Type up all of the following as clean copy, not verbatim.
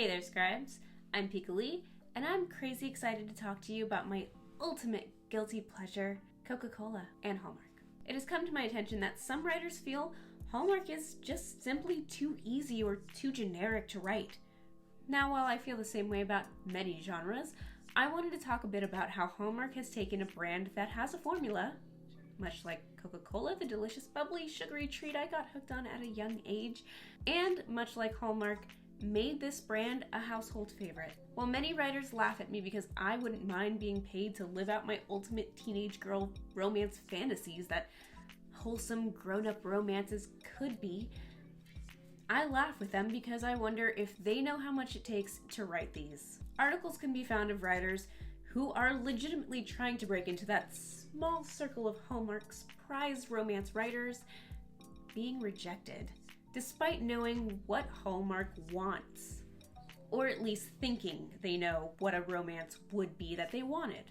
Hey there, scribes. I'm Pika Lee, and I'm crazy excited to talk to you about my ultimate guilty pleasure, Coca-Cola and Hallmark. It has come to my attention that some writers feel Hallmark is just simply too easy or too generic to write. Now, while I feel the same way about many genres, I wanted to talk a bit about how Hallmark has taken a brand that has a formula, much like Coca-Cola, the delicious, bubbly, sugary treat I got hooked on at a young age, and much like Hallmark, made this brand a household favorite. While many writers laugh at me because I wouldn't mind being paid to live out my ultimate teenage girl romance fantasies that wholesome grown-up romances could be, I laugh with them because I wonder if they know how much it takes to write these. Articles can be found of writers who are legitimately trying to break into that small circle of Hallmark's prized romance writers being rejected, despite knowing what Hallmark wants, or at least thinking they know what a romance would be that they wanted.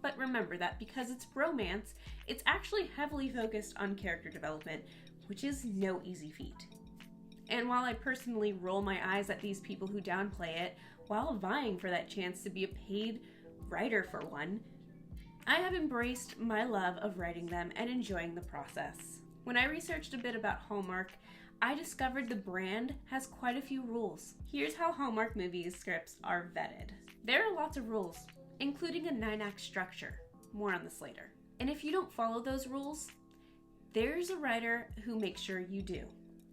But remember that because it's romance, it's actually heavily focused on character development, which is no easy feat. And while I personally roll my eyes at these people who downplay it while vying for that chance to be a paid writer for one, I have embraced my love of writing them and enjoying the process. When I researched a bit about Hallmark, I discovered the brand has quite a few rules. Here's how Hallmark movies scripts are vetted. There are lots of rules, including a 9-act structure. More on this later. And if you don't follow those rules, there's a writer who makes sure you do.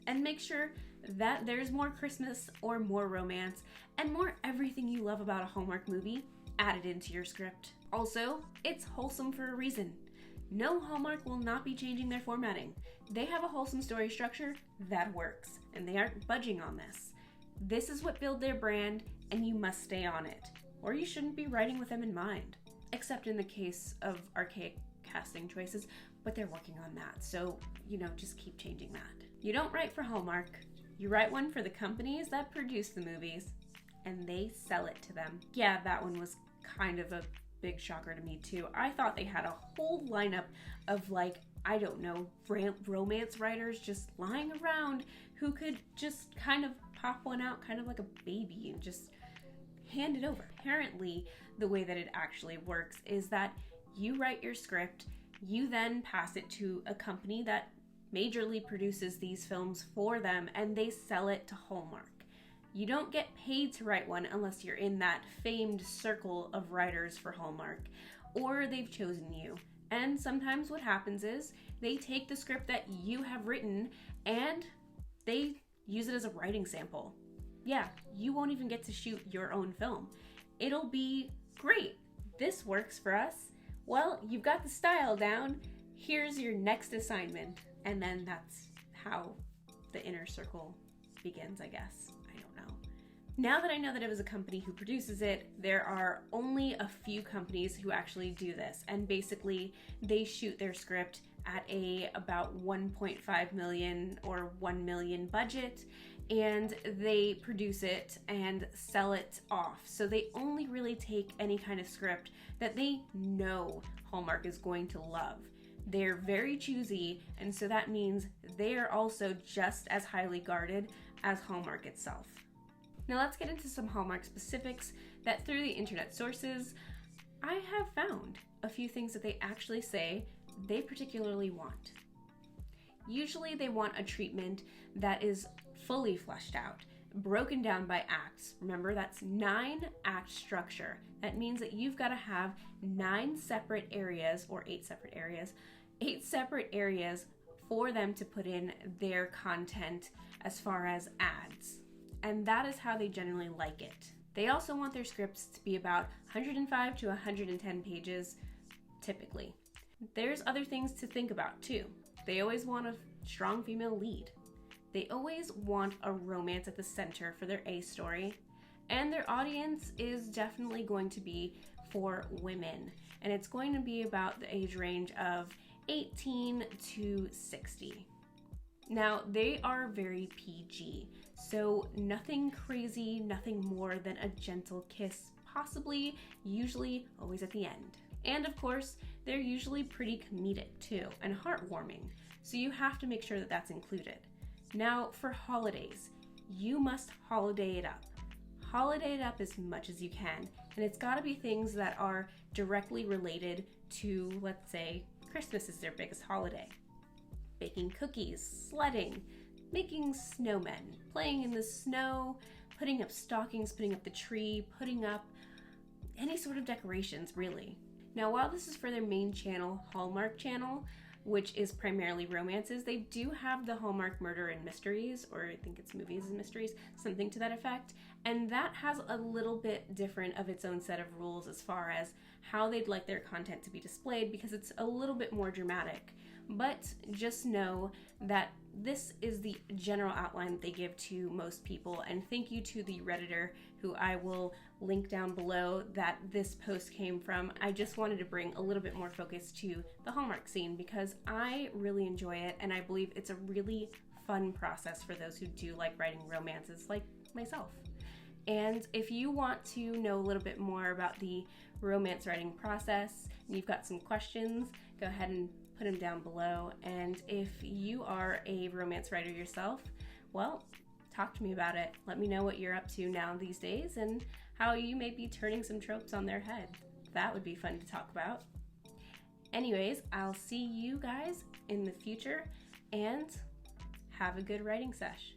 And make sure that there's more Christmas or more romance and more everything you love about a Hallmark movie added into your script. Also, it's wholesome for a reason. No, Hallmark will not be changing their formatting. They have a wholesome story structure that works, and they aren't budging on this. This is what builds their brand, and you must stay on it, or you shouldn't be writing with them in mind. Except in the case of archaic casting choices, but they're working on that, so, just keep changing that. You don't write for Hallmark. You write one for the companies that produce the movies, and they sell it to them. Yeah, that one was kind of a big shocker to me too. I thought they had a whole lineup of romance writers just lying around who could just kind of pop one out kind of like a baby and just hand it over. Apparently, the way that it actually works is that you write your script, you then pass it to a company that majorly produces these films for them, and they sell it to Hallmark. You don't get paid to write one unless you're in that famed circle of writers for Hallmark, or they've chosen you. And sometimes what happens is they take the script that you have written and they use it as a writing sample. Yeah, you won't even get to shoot your own film. It'll be great. This works for us. Well, you've got the style down. Here's your next assignment. And then that's how the inner circle begins, I guess. Now that I know that it was a company who produces it, there are only a few companies who actually do this. And basically, they shoot their script at about 1.5 million or 1 million budget, and they produce it and sell it off. So they only really take any kind of script that they know Hallmark is going to love. They're very choosy, and so that means they are also just as highly guarded as Hallmark itself. Now let's get into some Hallmark specifics that through the internet sources, I have found a few things that they actually say they particularly want. Usually they want a treatment that is fully fleshed out, broken down by acts. Remember, that's 9-act structure. That means that you've got to have 8 separate areas for them to put in their content as far as ads. And that is how they generally like it. They also want their scripts to be about 105 to 110 pages, typically. There's other things to think about too. They always want a strong female lead. They always want a romance at the center for their A story. And their audience is definitely going to be for women. And it's going to be about the age range of 18 to 60. Now, they are very PG, so nothing crazy, nothing more than a gentle kiss, possibly, usually, always at the end. And of course, they're usually pretty comedic too, and heartwarming, so you have to make sure that that's included. Now, for holidays, you must holiday it up. holiday it up as much as you can. And it's got to be things that are directly related to, let's say, Christmas is their biggest holiday. Baking cookies, sledding, making snowmen, playing in the snow, putting up stockings, putting up the tree, putting up any sort of decorations, really. Now, while this is for their main channel, Hallmark channel, which is primarily romances, they do have the Hallmark Murder and Mysteries, or I think it's Movies and Mysteries, something to that effect. And that has a little bit different of its own set of rules as far as how they'd like their content to be displayed, because it's a little bit more dramatic. But just know that this is the general outline that they give to most people, and thank you to the Redditor, who I will link down below, that this post came from. I just wanted to bring a little bit more focus to the Hallmark scene because I really enjoy it, and I believe it's a really fun process for those who do like writing romances like myself. And if you want to know a little bit more about the romance writing process and you've got some questions, go ahead and put them down below. And if you are a romance writer yourself, well, talk to me about it. Let me know what you're up to now these days and how you may be turning some tropes on their head. That would be fun to talk about. Anyways, I'll see you guys in the future, and have a good writing sesh.